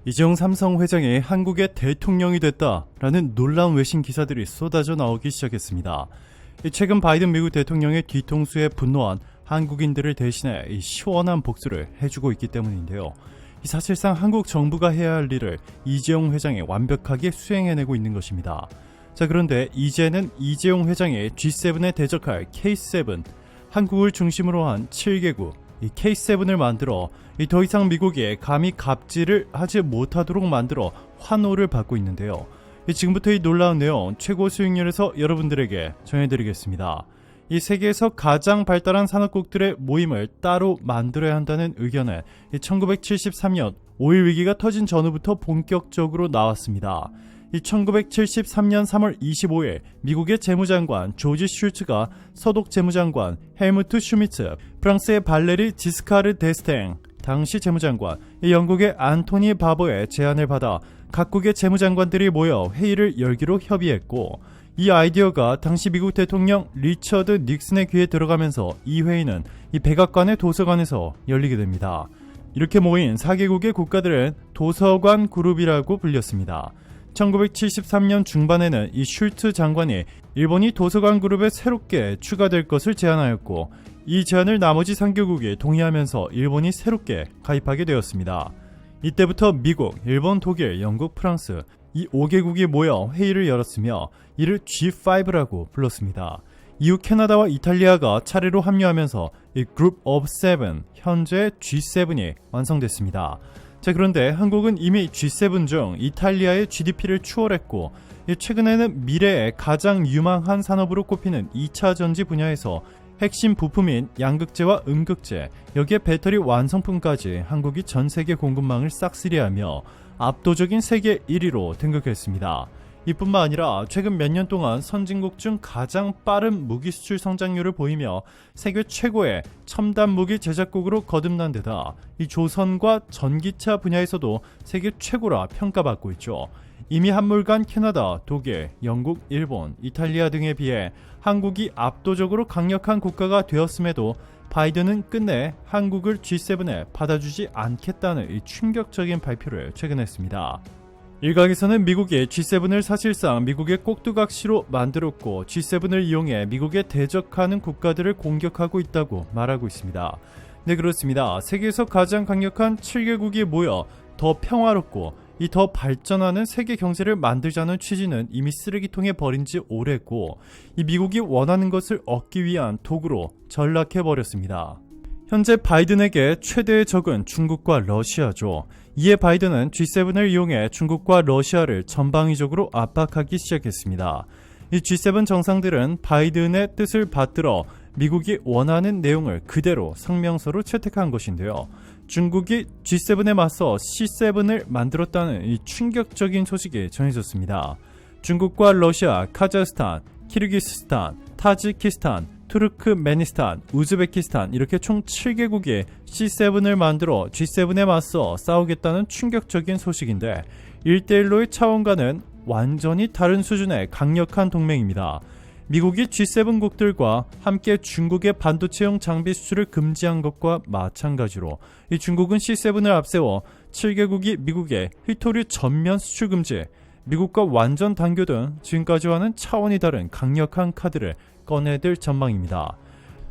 이재용 삼성 회장이 한국의 대통령이 됐다라는 놀라운 외신 기사들이 쏟아져 나오기 시작했습니다. 최근 바이든 미국 대통령의 뒤통수에 분노한 한국인들을 대신해 시원한 복수를 해주고 있기 때문인데요. 사실상 한국 정부가 해야 할 일을 이재용 회장이 완벽하게 수행해내고 있는 것입니다. 자, 그런데 이제는 이재용 회장이 G7에 대적할 K7, 한국을 중심으로 한 7개국 이 K7을 만들어 더 이상 미국이 감히 갑질을 하지 못하도록 만들어 환호를 받고 있는데요. 지금부터 이 놀라운 내용 최고 수익률에서 여러분들에게 전해드리겠습니다. 이 세계에서 가장 발달한 산업국들의 모임을 따로 만들어야 한다는 의견은 1973년 5.1 위기가 터진 전후부터 본격적으로 나왔습니다. 1973년 3월 25일 미국의 재무장관 조지 슐츠가 서독 재무장관 헬무트 슈미츠, 프랑스의 발레리 지스카르 데스탱, 당시 재무장관, 영국의 안토니 바버의 제안을 받아 각국의 재무장관들이 모여 회의를 열기로 협의했고, 이 아이디어가 당시 미국 대통령 리처드 닉슨의 귀에 들어가면서 이 회의는 이 백악관의 도서관에서 열리게 됩니다. 이렇게 모인 4개국의 국가들은 도서관 그룹이라고 불렸습니다. 1973년 중반에는 이 슐트 장관이 일본이 도서관 그룹에 새롭게 추가될 것을 제안하였고, 이 제안을 나머지 3개국이 동의하면서 일본이 새롭게 가입하게 되었습니다. 이때부터 미국, 일본, 독일, 영국, 프랑스 이 5개국이 모여 회의를 열었으며 이를 G5라고 불렀습니다. 이후 캐나다와 이탈리아가 차례로 합류하면서 이 그룹 오브 세븐, 현재 G7이 완성됐습니다. 자, 그런데 한국은 이미 G7 중 이탈리아의 GDP를 추월했고, 최근에는 미래의 가장 유망한 산업으로 꼽히는 2차 전지 분야에서 핵심 부품인 양극재와 음극재, 여기에 배터리 완성품까지 한국이 전 세계 공급망을 싹쓸이하며 압도적인 세계 1위로 등극했습니다. 이뿐만 아니라 최근 몇 년 동안 선진국 중 가장 빠른 무기 수출 성장률을 보이며 세계 최고의 첨단 무기 제작국으로 거듭난 데다 이 조선과 전기차 분야에서도 세계 최고라 평가받고 있죠. 이미 한물간 캐나다, 독일, 영국, 일본, 이탈리아 등에 비해 한국이 압도적으로 강력한 국가가 되었음에도 바이든은 끝내 한국을 G7에 받아주지 않겠다는 이 충격적인 발표를 최근 했습니다. 일각에서는 미국이 G7을 사실상 미국의 꼭두각시로 만들었고 G7을 이용해 미국에 대적하는 국가들을 공격하고 있다고 말하고 있습니다. 네, 그렇습니다. 세계에서 가장 강력한 7개국이 모여 더 평화롭고 이 더 발전하는 세계 경제를 만들자는 취지는 이미 쓰레기통에 버린 지 오래고, 이 미국이 원하는 것을 얻기 위한 도구로 전락해버렸습니다. 현재 바이든에게 최대의 적은 중국과 러시아죠. 이에 바이든은 G7을 이용해 중국과 러시아를 전방위적으로 압박하기 시작했습니다. 이 G7 정상들은 바이든의 뜻을 받들어 미국이 원하는 내용을 그대로 성명서로 채택한 것인데요. 중국이 G7에 맞서 C7을 만들었다는 이 충격적인 소식이 전해졌습니다. 중국과 러시아, 카자흐스탄, 키르기스스탄, 타지키스탄, 투르크메니스탄, 우즈베키스탄 이렇게 총 7개국이 C7을 만들어 G7에 맞서 싸우겠다는 충격적인 소식인데, 1대1로의 차원과는 완전히 다른 수준의 강력한 동맹입니다. 미국이 G7국들과 함께 중국의 반도체용 장비 수출을 금지한 것과 마찬가지로 이 중국은 C7을 앞세워 7개국이 미국의 히토류 전면 수출 금지, 미국과 완전 단교 등 지금까지와는 차원이 다른 강력한 카드를 꺼내들 전망입니다.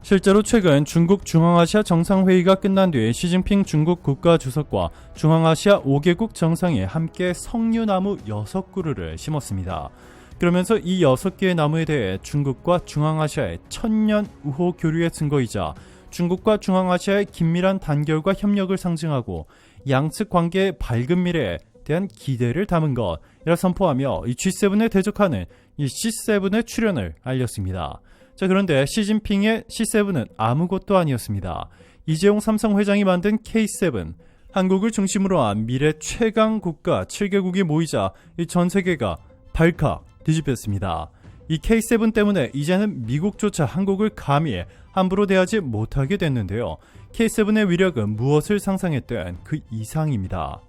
실제로 최근 중국 중앙아시아 정상회의가 끝난 뒤 시진핑 중국 국가주석과 중앙아시아 5개국 정상이 함께 석류나무 6그루를 심었습니다. 그러면서 이 6개의 나무에 대해 중국과 중앙아시아의 천년 우호 교류의 증거이자 중국과 중앙아시아의 긴밀한 단결과 협력을 상징하고 양측 관계의 밝은 미래에 대한 기대를 담은 것이라 선포하며 이 G7에 대적하는 이 C7의 출현을 알렸습니다. 자, 그런데 시진핑의 C7은 아무것도 아니었습니다. 이재용 삼성 회장이 만든 K7, 한국을 중심으로 한 미래 최강 국가 7개국이 모이자 이 전 세계가 발칵 뒤집혔습니다. 이 K7 때문에 이제는 미국조차 한국을 감히 함부로 대하지 못하게 됐는데요. K7의 위력은 무엇을 상상했든 그 이상입니다.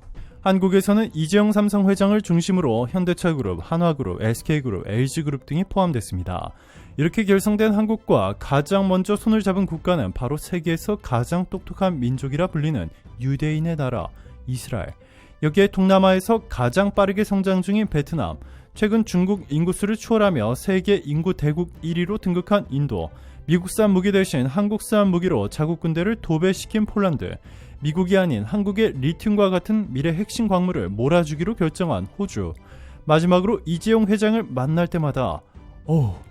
한국에서는 이재용 삼성 회장을 중심으로 현대차그룹, 한화그룹, SK그룹, LG그룹 등이 포함됐습니다. 이렇게 결성된 한국과 가장 먼저 손을 잡은 국가는 바로 세계에서 가장 똑똑한 민족이라 불리는 유대인의 나라 이스라엘. 여기에 동남아에서 가장 빠르게 성장 중인 베트남, 최근 중국 인구수를 추월하며 세계 인구 대국 1위로 등극한 인도, 미국산 무기 대신 한국산 무기로 자국 군대를 도배시킨 폴란드, 미국이 아닌 한국의 리튬과 같은 미래 핵심 광물을 몰아주기로 결정한 호주, 마지막으로 이재용 회장을 만날 때마다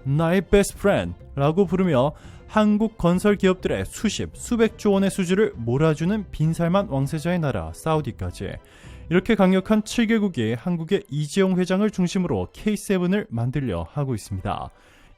나의 베스트 프렌드 라고 부르며 한국 건설 기업들의 수백조 원의 수주를 몰아주는 빈살만 왕세자의 나라 사우디까지, 이렇게 강력한 7개국이 한국의 이재용 회장을 중심으로 K7을 만들려 하고 있습니다.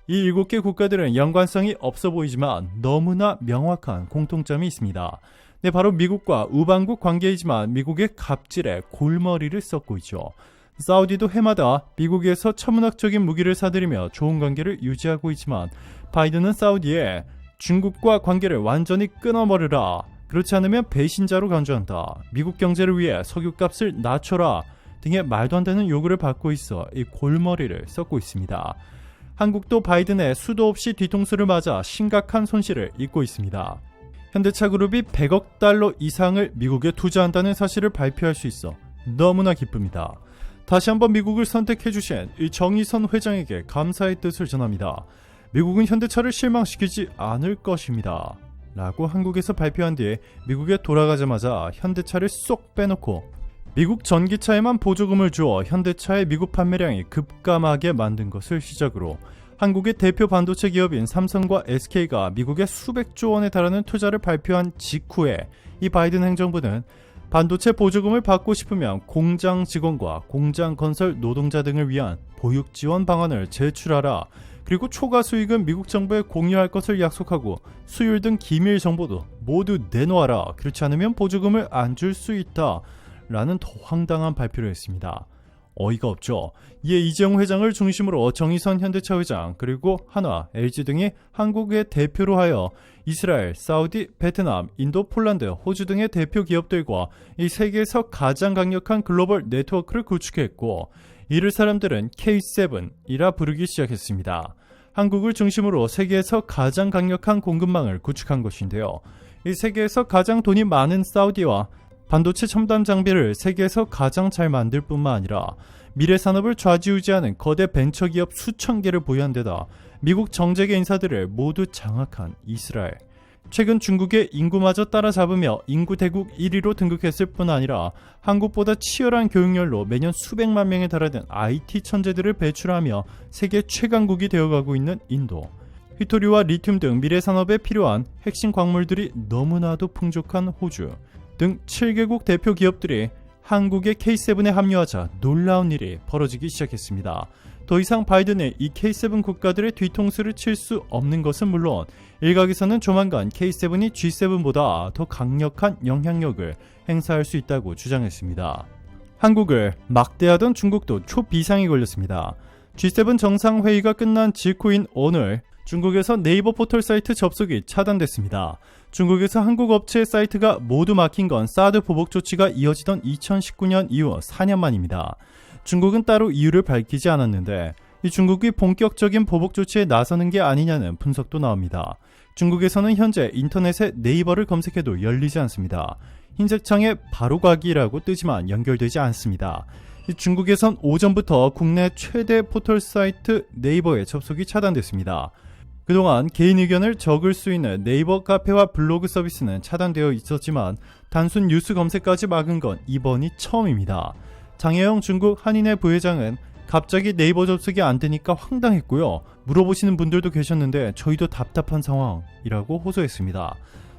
이 7개 국가들은 연관성이 없어 보이지만 너무나 명확한 공통점이 있습니다. 네, 바로 미국과 우방국 관계이지만 미국의 갑질에 골머리를 썩고 있죠. 사우디도 해마다 미국에서 천문학적인 무기를 사들이며 좋은 관계를 유지하고 있지만 바이든은 사우디에 중국과 관계를 완전히 끊어버리라, 그렇지 않으면 배신자로 간주한다, 미국 경제를 위해 석유값을 낮춰라 등의 말도 안 되는 요구를 받고 있어 이 골머리를 썩고 있습니다. 한국도 바이든의 수도 없이 뒤통수를 맞아 심각한 손실을 입고 있습니다. 현대차 그룹이 100억 달러 이상을 미국에 투자한다는 사실을 발표할 수 있어 너무나 기쁩니다. 다시 한번 미국을 선택해주신 이 정의선 회장에게 감사의 뜻을 전합니다. 미국은 현대차를 실망시키지 않을 것입니다 라고 한국에서 발표한 뒤에 미국에 돌아가자마자 현대차를 쏙 빼놓고 미국 전기차에만 보조금을 주어 현대차의 미국 판매량이 급감하게 만든 것을 시작으로 한국의 대표 반도체 기업인 삼성과 SK가 미국에 수백조 원에 달하는 투자를 발표한 직후에 이 바이든 행정부는 반도체 보조금을 받고 싶으면 공장 직원과 공장 건설 노동자 등을 위한 보육 지원 방안을 제출하라, 그리고 초과 수익은 미국 정부에 공유할 것을 약속하고 수율 등 기밀 정보도 모두 내놓아라, 그렇지 않으면 보조금을 안 줄 수 있다 라는 더 황당한 발표를 했습니다. 어이가 없죠. 이에 이재용 회장을 중심으로 정의선 현대차 회장, 그리고 한화, LG 등이 한국의 대표로 하여 이스라엘, 사우디, 베트남, 인도, 폴란드, 호주 등의 대표 기업들과 이 세계에서 가장 강력한 글로벌 네트워크를 구축했고, 이를 사람들은 K7이라 부르기 시작했습니다. 한국을 중심으로 세계에서 가장 강력한 공급망을 구축한 것인데요. 이 세계에서 가장 돈이 많은 사우디와 반도체 첨단 장비를 세계에서 가장 잘 만들 뿐만 아니라 미래 산업을 좌지우지하는 거대 벤처기업 수천 개를 보유한 데다 미국 정재계 인사들을 모두 장악한 이스라엘, 최근 중국의 인구마저 따라잡으며 인구 대국 1위로 등극했을 뿐 아니라 한국보다 치열한 교육열로 매년 수백만 명에 달하는 IT 천재들을 배출하며 세계 최강국이 되어가고 있는 인도, 휘토리와 리튬 등 미래 산업에 필요한 핵심 광물들이 너무나도 풍족한 호주 등 7개국 대표 기업들이 한국의 K7에 합류하자 놀라운 일이 벌어지기 시작했습니다. 더 이상 바이든의 이 K7 국가들의 뒤통수를 칠 수 없는 것은 물론 일각에서는 조만간 K7이 G7보다 더 강력한 영향력을 행사할 수 있다고 주장했습니다. 한국을 막대하던 중국도 초비상이 걸렸습니다. G7 정상회의가 끝난 직후인 오늘 중국에서 네이버 포털 사이트 접속이 차단됐습니다. 중국에서 한국 업체의 사이트가 모두 막힌 건 사드 보복 조치가 이어지던 2019년 이후 4년 만입니다. 중국은 따로 이유를 밝히지 않았는데 이 중국이 본격적인 보복 조치에 나서는 게 아니냐는 분석도 나옵니다. 중국에서는 현재 인터넷에 네이버를 검색해도 열리지 않습니다. 흰색 창에 바로 가기라고 뜨지만 연결되지 않습니다. 중국에선 오전부터 국내 최대 포털 사이트 네이버에 접속이 차단됐습니다. 그동안 개인 의견을 적을 수 있는 네이버 카페와 블로그 서비스는 차단되어 있었지만 단순 뉴스 검색까지 막은 건 이번이 처음입니다. 장혜영 중국 한인회 부회장은 갑자기 네이버 접속이 안 되니까 황당했고요. 물어보시는 분들도 계셨는데 저희도 답답한 상황이라고 호소했습니다.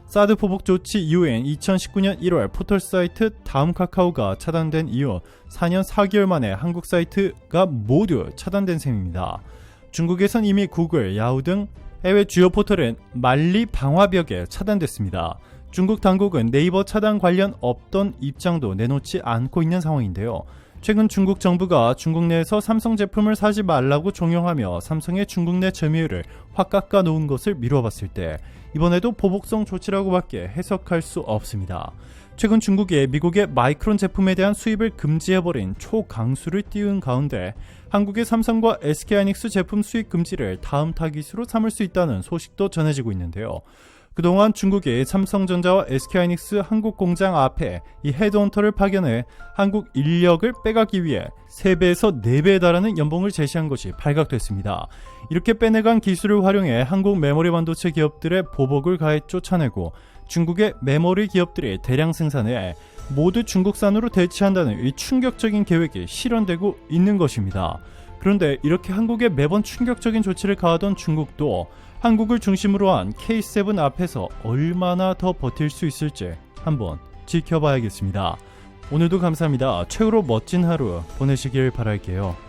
사드 보복 조치 이후엔 2019년 1월 포털 사이트 다음 카카오가 차단된 이후 4년 4개월 만에 한국 사이트가 모두 차단된 셈입니다. 중국에선 이미 구글, 야후 등 해외 주요 포털은 만리 방화벽에 차단됐습니다. 중국 당국은 네이버 차단 관련 없던 입장도 내놓지 않고 있는 상황인데요. 최근 중국 정부가 중국 내에서 삼성 제품을 사지 말라고 종용하며 삼성의 중국 내 점유율을 확 깎아 놓은 것을 미뤄봤을 때 이번에도 보복성 조치라고밖에 해석할 수 없습니다. 최근 중국이 미국의 마이크론 제품에 대한 수입을 금지해버린 초강수를 띄운 가운데 한국의 삼성과 SK하이닉스 제품 수입 금지를 다음 타깃으로 삼을 수 있다는 소식도 전해지고 있는데요. 그동안 중국이 삼성전자와 SK하이닉스 한국 공장 앞에 이 헤드헌터를 파견해 한국 인력을 빼가기 위해 3배에서 4배에 달하는 연봉을 제시한 것이 발각됐습니다. 이렇게 빼내간 기술을 활용해 한국 메모리 반도체 기업들의 보복을 가해 쫓아내고 중국의 메모리 기업들이 대량 생산해 모두 중국산으로 대체한다는 이 충격적인 계획이 실현되고 있는 것입니다. 그런데 이렇게 한국에 매번 충격적인 조치를 가하던 중국도 한국을 중심으로 한 K7 앞에서 얼마나 더 버틸 수 있을지 한번 지켜봐야겠습니다. 오늘도 감사합니다. 최고로 멋진 하루 보내시길 바랄게요.